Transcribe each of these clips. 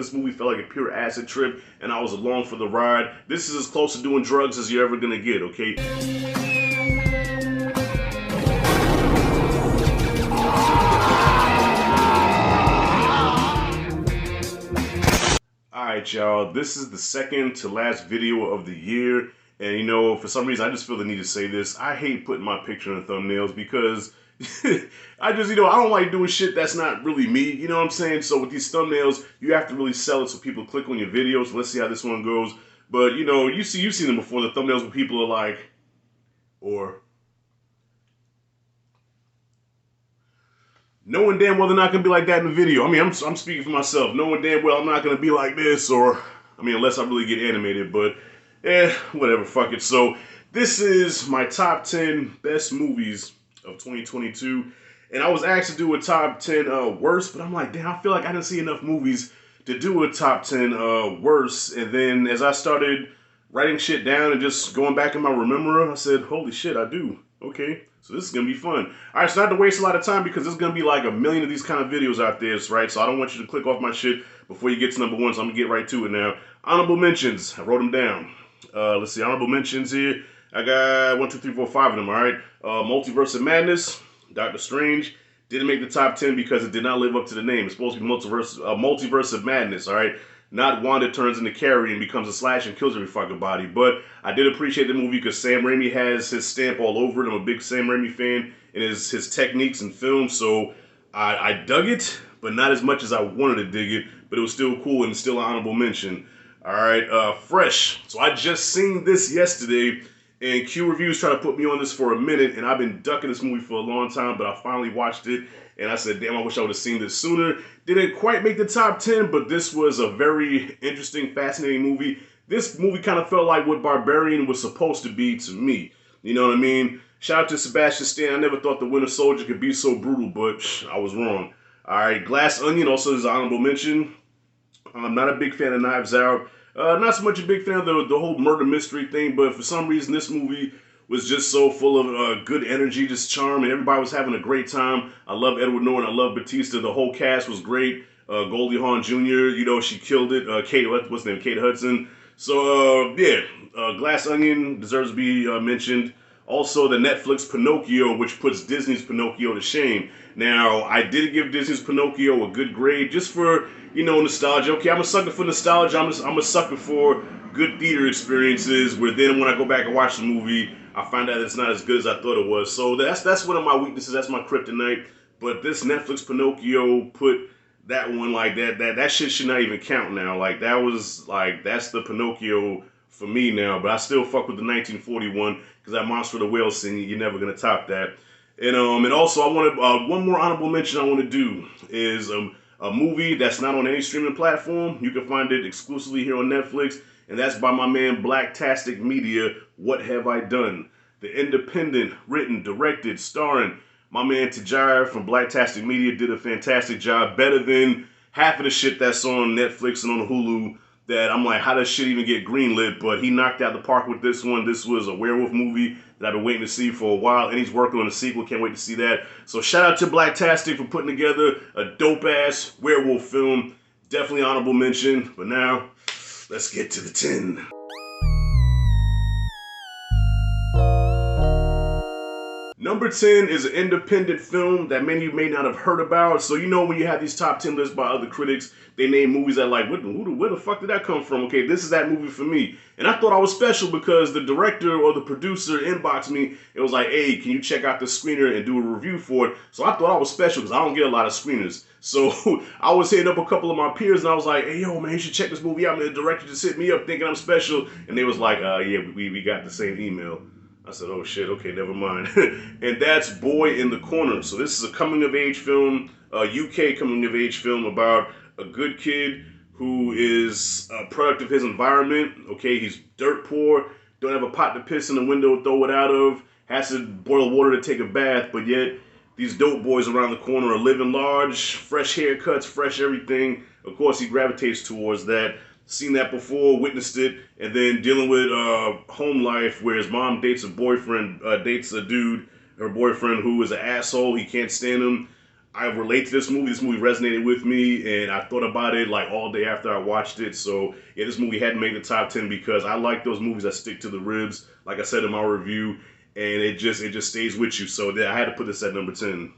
This movie felt like a pure acid trip, and I was along for the ride. This is as close to doing drugs as you're ever gonna get, okay? Alright, y'all, this is the second to last video of the year, and you know, for some reason, I just feel the need to say this. I hate putting my picture in the thumbnails because I just, I don't like doing shit that's not really me, you know what I'm saying? So with these thumbnails, you have to really sell it so people click on your videos. Let's see how this one goes. But, you've seen them before, the thumbnails where people are like, or knowing damn well they're not going to be like that in the video. I mean, I'm speaking for myself. Knowing damn well I'm not going to be like this, or, I mean, unless I really get animated, but, whatever, fuck it. So, this is my top 10 best movies of 2022, and I was asked to do a top 10 worst, but I'm like, damn, I feel like I didn't see enough movies to do a top 10 worst, and then as I started writing shit down and just going back in my rememberer, I said, holy shit, I do. Okay, so this is going to be fun. All right, so not to waste a lot of time because there's going to be like a million of these kind of videos out there, right? So I don't want you to click off my shit before you get to number one, so I'm going to get right to it now. Honorable mentions. I wrote them down. Let's see, honorable mentions here. I got 1, 2, 3, 4, 5 of them, all right? Multiverse of Madness, Doctor Strange. Didn't make the top 10 because it did not live up to the name. It's supposed to be Multiverse of Madness, all right? Not Wanda turns into Carrie and becomes a Slash and kills every fucking body. But I did appreciate the movie because Sam Raimi has his stamp all over it. I'm a big Sam Raimi fan and his techniques in film. So I dug it, but not as much as I wanted to dig it. But it was still cool and still an honorable mention. All right, Fresh. So I just seen this yesterday. And Q Reviews tried to put me on this for a minute, and I've been ducking this movie for a long time, but I finally watched it, and I said, damn, I wish I would have seen this sooner. Didn't quite make the top 10, but this was a very interesting, fascinating movie. This movie kind of felt like what Barbarian was supposed to be to me. You know what I mean? Shout out to Sebastian Stan. I never thought the Winter Soldier could be so brutal, but I was wrong. All right, Glass Onion also is an honorable mention. I'm not a big fan of Knives Out. Not so much a big fan of the whole murder mystery thing, but for some reason this movie was just so full of good energy, just charm, and everybody was having a great time. I love Edward Norton, I love Batista. The whole cast was great. Goldie Hawn Jr., she killed it. What's her name? Kate Hudson. So, Glass Onion deserves to be mentioned. Also, the Netflix Pinocchio, which puts Disney's Pinocchio to shame. Now, I did give Disney's Pinocchio a good grade just for, nostalgia. Okay, I'm a sucker for nostalgia. I'm a sucker for good theater experiences where then when I go back and watch the movie, I find out it's not as good as I thought it was. So that's one of my weaknesses. That's my kryptonite. But this Netflix Pinocchio put that one like that shit should not even count now. Like, that's the Pinocchio for me now, but I still fuck with the 1941 because that Monster of the Whale scene, you're never gonna top that. And also I want to one more honorable mention I want to do is a movie that's not on any streaming platform. You can find it exclusively here on Netflix, and that's by my man Blacktastic Media. What Have I Done? The independent, written, directed, starring my man Tajir from Blacktastic Media did a fantastic job, better than half of the shit that's on Netflix and on Hulu. That I'm like, how does shit even get greenlit? But he knocked out the park with this one. This was a werewolf movie that I've been waiting to see for a while, and he's working on a sequel. Can't wait to see that. So shout out to Blacktastic for putting together a dope-ass werewolf film. Definitely honorable mention. But now, let's get to the 10. Number 10 is an independent film that many of you may not have heard about. So when you have these top 10 lists by other critics, they name movies that like, where the fuck did that come from? Okay, this is that movie for me. And I thought I was special because the director or the producer inboxed me. It was like, hey, can you check out the screener and do a review for it? So I thought I was special because I don't get a lot of screeners. So I was hitting up a couple of my peers and I was like, hey, yo, man, you should check this movie out. And the director just hit me up thinking I'm special. And they was like, yeah, we got the same email. I said, oh shit, okay, never mind. And that's Boy in the Corner. So this is a coming-of-age film, a UK coming-of-age film about a good kid who is a product of his environment. Okay, he's dirt poor, don't have a pot to piss in the window, throw it out of, has to boil water to take a bath, but yet these dope boys around the corner are living large, fresh haircuts, fresh everything. Of course, he gravitates towards that. Seen that before, witnessed it, and then dealing with home life where his mom dates a boyfriend, dates a dude, her boyfriend who is an asshole, he can't stand him. I relate to this movie. This movie resonated with me, and I thought about it like all day after I watched it. So yeah, this movie had to make the top 10 because I like those movies that stick to the ribs. Like I said in my review, and it just stays with you. So I had to put this at number 10.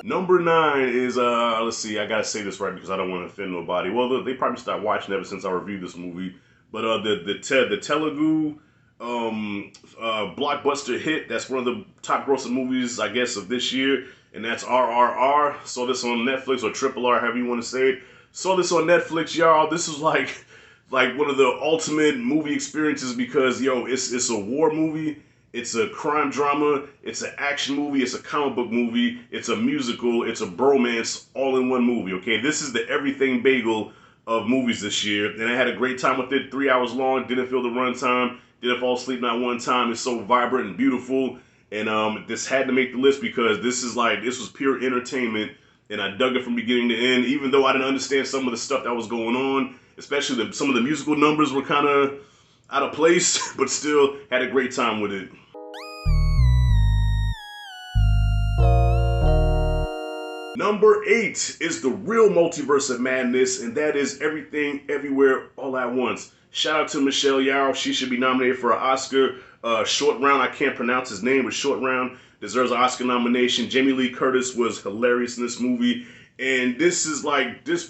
Number 9 is let's see, I gotta say this right because I don't want to offend nobody. Well, they probably stopped watching ever since I reviewed this movie. But the Telugu blockbuster hit that's one of the top grossing movies I guess of this year, and that's RRR. Saw this on Netflix, or Triple R, however you want to say it. Saw this on Netflix, y'all. This is like one of the ultimate movie experiences because yo, it's a war movie. It's a crime drama, it's an action movie, it's a comic book movie, it's a musical, it's a bromance, all in one movie, okay? This is the everything bagel of movies this year, and I had a great time with it. 3 hours long, didn't feel the runtime, didn't fall asleep not one time. It's so vibrant and beautiful, and this had to make the list because this was pure entertainment, and I dug it from beginning to end, even though I didn't understand some of the stuff that was going on, especially some of the musical numbers were kind of out of place, but still had a great time with it. Number 8 is the real multiverse of madness, and that is Everything, Everywhere, All at Once. Shout out to Michelle Yeoh. She should be nominated for an Oscar. Short Round, I can't pronounce his name, but Short Round deserves an Oscar nomination. Jamie Lee Curtis was hilarious in this movie, and this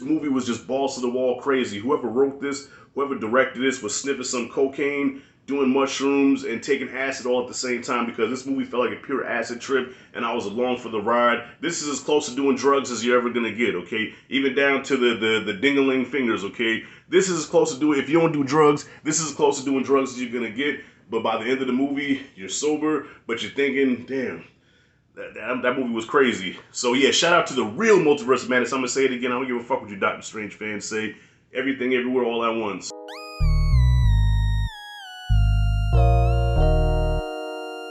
movie was just balls to the wall crazy. Whoever wrote this, whoever directed this was sniffing some cocaine, doing mushrooms, and taking acid all at the same time because this movie felt like a pure acid trip, and I was along for the ride. This is as close to doing drugs as you're ever gonna get, okay? Even down to the ding-a-ling fingers, okay? This is as close to doing, if you don't do drugs, this is as close to doing drugs as you're gonna get, but by the end of the movie, you're sober, but you're thinking, damn, that movie was crazy. So yeah, shout out to the real multiverse of madness. I'm gonna say it again, I don't give a fuck what you Doctor Strange fans say. Everything, Everywhere, All at Once.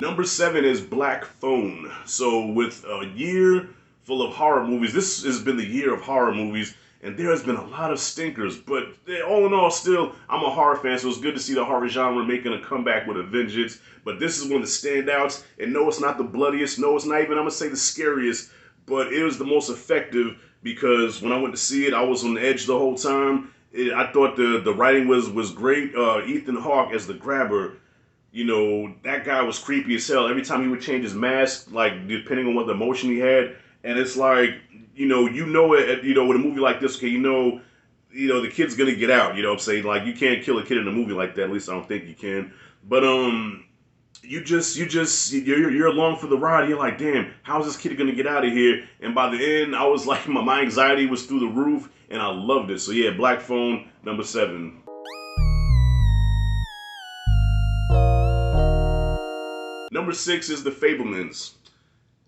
Number 7 is Black Phone. So with a year full of horror movies, this has been the year of horror movies, and there has been a lot of stinkers, but all in all, still, I'm a horror fan, so it's good to see the horror genre making a comeback with a vengeance, but this is one of the standouts, and no, it's not the bloodiest, no, it's not even, I'm gonna say the scariest, but it was the most effective, because when I went to see it, I was on the edge the whole time. I thought the writing was great. Ethan Hawke as the grabber, you know, that guy was creepy as hell. Every time he would change his mask, like, depending on what the emotion he had. And it's like, you know it, with a movie like this, okay, you know, the kid's gonna get out, you know what I'm saying? Like, you can't kill a kid in a movie like that, at least I don't think you can. But, you're along for the ride. You're like, damn, how's this kid gonna get out of here? And by the end, I was like, my anxiety was through the roof, and I loved it. So yeah, Black Phone, number 7. Number 6 is The Fablemens.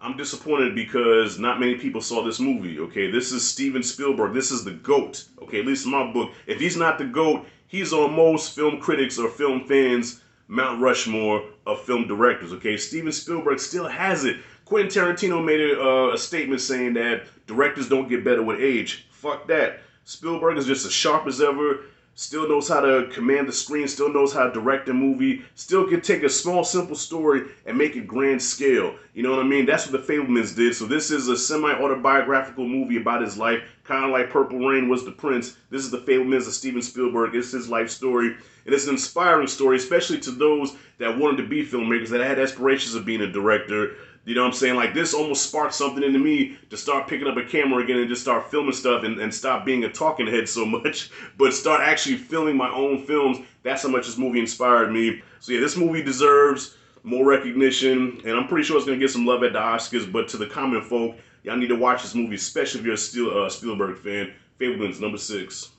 I'm disappointed because not many people saw this movie, okay? This is Steven Spielberg. This is the GOAT, okay? At least in my book. If he's not the GOAT, he's on most film critics or film fans' Mount Rushmore of film directors, okay? Steven Spielberg still has it. Quentin Tarantino made a statement saying that directors don't get better with age. Fuck that. Spielberg is just as sharp as ever. Still knows how to command the screen, still knows how to direct a movie, still can take a small, simple story and make it grand scale. You know what I mean? That's what The Fablemans did. So this is a semi-autobiographical movie about his life, kind of like Purple Rain was The Prince. This is The Fablemans of Steven Spielberg. It's his life story. And it's an inspiring story, especially to those that wanted to be filmmakers, that had aspirations of being a director. You know what I'm saying? Like, this almost sparked something into me to start picking up a camera again and just start filming stuff and stop being a talking head so much, but start actually filming my own films. That's how much this movie inspired me. So yeah, this movie deserves more recognition, and I'm pretty sure it's going to get some love at the Oscars, but to the common folk, y'all need to watch this movie, especially if you're a Spielberg fan. Fablemans, number 6.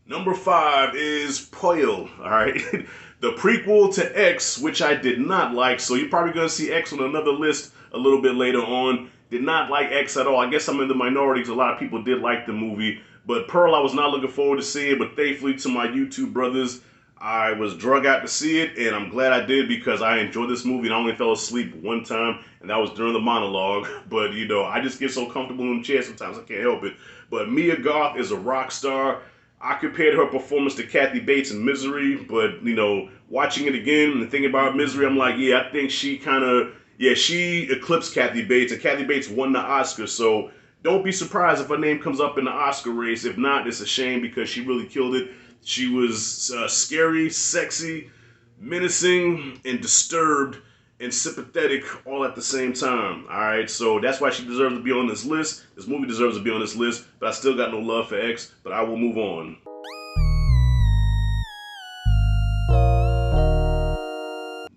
Number 5 is Poil, alright? The prequel to X, which I did not like, so you're probably going to see X on another list a little bit later on. Did not like X at all. I guess I'm in the minority because a lot of people did like the movie. But Pearl, I was not looking forward to seeing it, but thankfully to my YouTube brothers, I was drug out to see it, and I'm glad I did because I enjoyed this movie, and I only fell asleep one time, and that was during the monologue. But, you know, I just get so comfortable in the chair sometimes I can't help it. But Mia Goth is a rock star. I compared her performance to Kathy Bates in Misery, but, you know, watching it again and thinking about Misery, I'm like, yeah, I think she kind of, yeah, she eclipsed Kathy Bates, and Kathy Bates won the Oscar, so don't be surprised if her name comes up in the Oscar race. If not, it's a shame because she really killed it. She was scary, sexy, menacing, and disturbed, and sympathetic all at the same time. Alright, so that's why she deserves to be on this list. This movie deserves to be on this list, but I still got no love for X, but I will move on.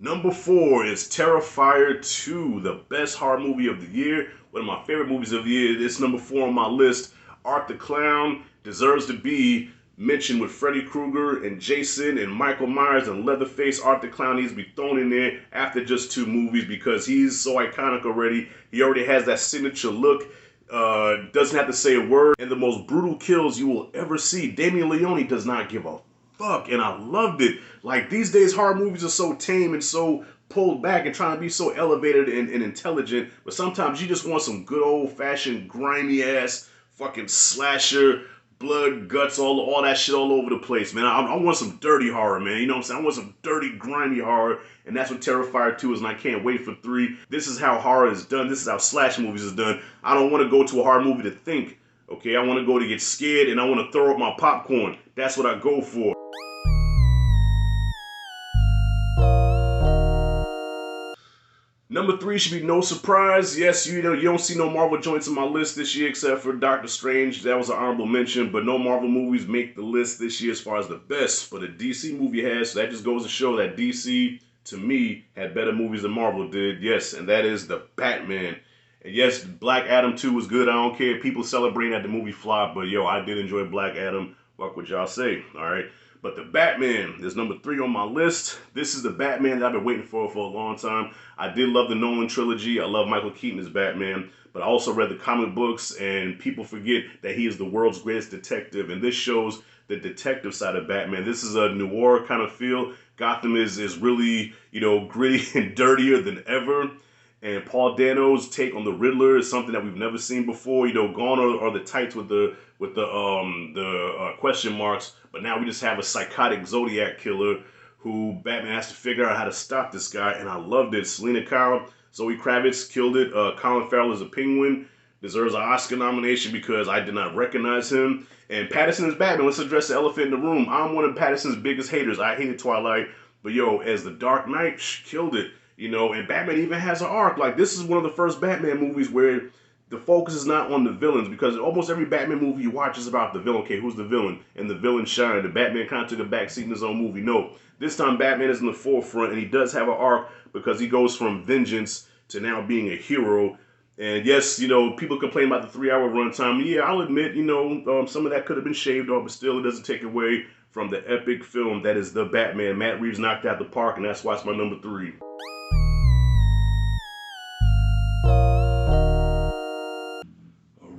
Number 4 is Terrifier 2, the best horror movie of the year. One of my favorite movies of the year. It's number 4 on my list. Art the Clown deserves to be mentioned with Freddy Krueger and Jason and Michael Myers and Leatherface. Art the Clown needs to be thrown in there after just 2 movies because he's so iconic already. He already has that signature look. Doesn't have to say a word. And the most brutal kills you will ever see. Damien Leone does not give a fuck, and I loved it. Like, these days horror movies are so tame and so pulled back and trying to be so elevated and intelligent, but sometimes you just want some good old-fashioned grimy ass fucking slasher, blood, guts, all that shit all over the place, man. I want some dirty horror, man. You know what I'm saying? I want some dirty, grimy horror, and that's what Terrifier 2 is, and I can't wait for 3. This is how horror is done. This is how slash movies is done. I don't want to go to a horror movie to think, okay? I want to go to get scared, and I want to throw up my popcorn. That's what I go for. Number 3 should be no surprise. Yes, you know, you don't see no Marvel joints on my list this year except for Doctor Strange. That was an honorable mention, but no Marvel movies make the list this year as far as the best. But a DC movie has, so that just goes to show that DC, to me, had better movies than Marvel did. Yes, and that is The Batman. And yes, Black Adam 2 was good. I don't care if people celebrating that the movie flopped, but yo, I did enjoy Black Adam. Fuck what y'all say, all right? But The Batman is number 3 on my list. This is the Batman that I've been waiting for a long time. I did love the Nolan trilogy. I love Michael Keaton as Batman. But I also read the comic books, and people forget that he is the world's greatest detective. And this shows the detective side of Batman. This is a noir kind of feel. Gotham is really, you know, gritty and dirtier than ever. And Paul Dano's take on the Riddler is something that we've never seen before. You know, gone are the tights with the question marks, but now we just have a psychotic Zodiac killer who Batman has to figure out how to stop this guy, and I loved it. Selena Kyle, Zoe Kravitz killed it. Colin Farrell as a Penguin deserves an Oscar nomination because I did not recognize him. And Pattinson as Batman. Let's address the elephant in the room. I'm one of Pattinson's biggest haters. I hated Twilight, but yo, as the Dark Knight, killed it. You know, and Batman even has an arc. Like, this is one of the first Batman movies where the focus is not on the villains, because almost every Batman movie you watch is about the villain. Okay, who's the villain? And the villain shine. The Batman kind of took a backseat in his own movie. No, this time Batman is in the forefront, and he does have an arc because he goes from vengeance to now being a hero. And yes, you know, people complain about the 3-hour runtime. Yeah, I'll admit, you know, some of that could have been shaved off, but still it doesn't take away from the epic film that is The Batman. Matt Reeves knocked out the park, and that's why it's my number 3.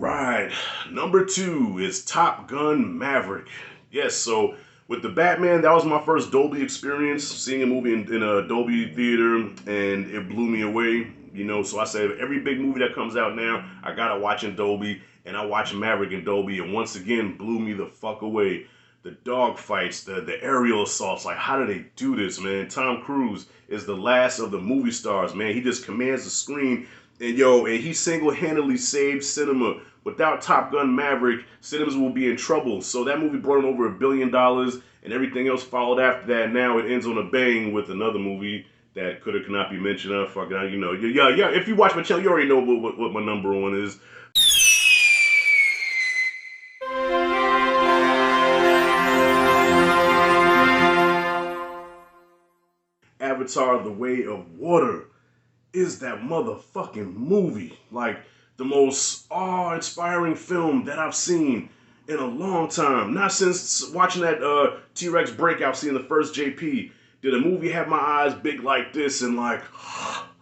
Right, number 2 is Top Gun Maverick. Yes, so with The Batman, that was my first Dolby experience, seeing a movie in a Dolby theater, and it blew me away. You know, so I said every big movie that comes out now, I gotta watch in Dolby, and I watched Maverick in Dolby, and once again, blew me the fuck away. The dog fights, the aerial assaults, like, how do they do this, man? Tom Cruise is the last of the movie stars, man. He just commands the screen, and yo, and he single-handedly saved cinema. Without Top Gun Maverick, cinemas will be in trouble. So that movie brought in over $1 billion, and everything else followed after that. Now it ends on a bang with another movie that could or cannot be mentioned. You know, yeah. If you watch my channel, you already know what my number 1 is. Avatar: The Way of Water is that motherfucking movie. Like, the most awe-inspiring film that I've seen in a long time. Not since watching that T-Rex breakout scene in the first JP did a movie have my eyes big like this and like,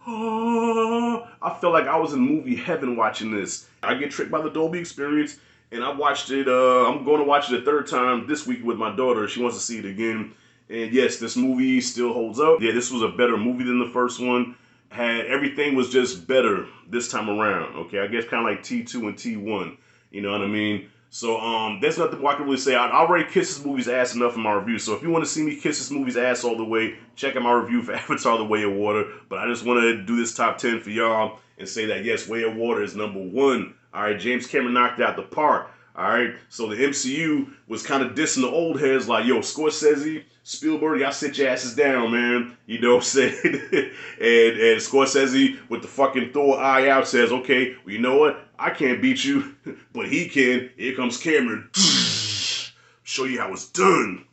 I felt like I was in movie heaven watching this. I get tricked by the Dolby experience, and I watched it, I'm going to watch it a 3rd time this week with my daughter. She wants to see it again. And yes, this movie still holds up. Yeah, this was a better movie than the first one. Everything was just better this time around, okay? I guess kind of like T2 and T1, you know what I mean? So there's nothing more I can really say. I already kissed this movie's ass enough in my review. So if you want to see me kiss this movie's ass all the way, check out my review for Avatar: The Way of Water. But I just want to do this top 10 for y'all and say that yes, Way of Water is #1. All right, James Cameron knocked it out the park. All right, so the MCU was kind of dissing the old heads like, yo, Scorsese, Spielberg, y'all sit your asses down, man. You know what I'm saying? and Scorsese with the fucking Thor eye out says, okay, well, you know what? I can't beat you, but he can. Here comes Cameron. Show you how it's done.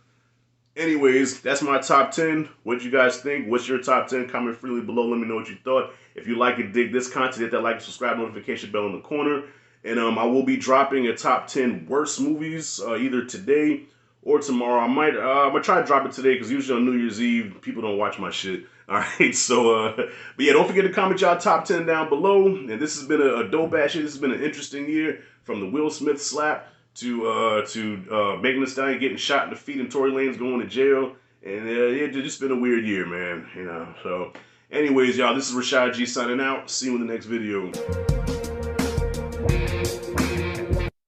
Anyways, that's my top 10. What you guys think? What's your top 10? Comment freely below. Let me know what you thought. If you like and dig this content, hit that like and subscribe notification bell in the corner. And I will be dropping a top 10 worst movies either today or tomorrow. I'm gonna try to drop it today because usually on New Year's Eve people don't watch my shit. All right, so but yeah, don't forget to comment y'all top 10 down below. And this has been a dope ass shit. This has been an interesting year, from the Will Smith slap to Megan Thee Stallion getting shot in the feet and Tory Lanez going to jail. And it's just been a weird year, man. You know. So, anyways, y'all, this is Rashad G signing out. See you in the next video.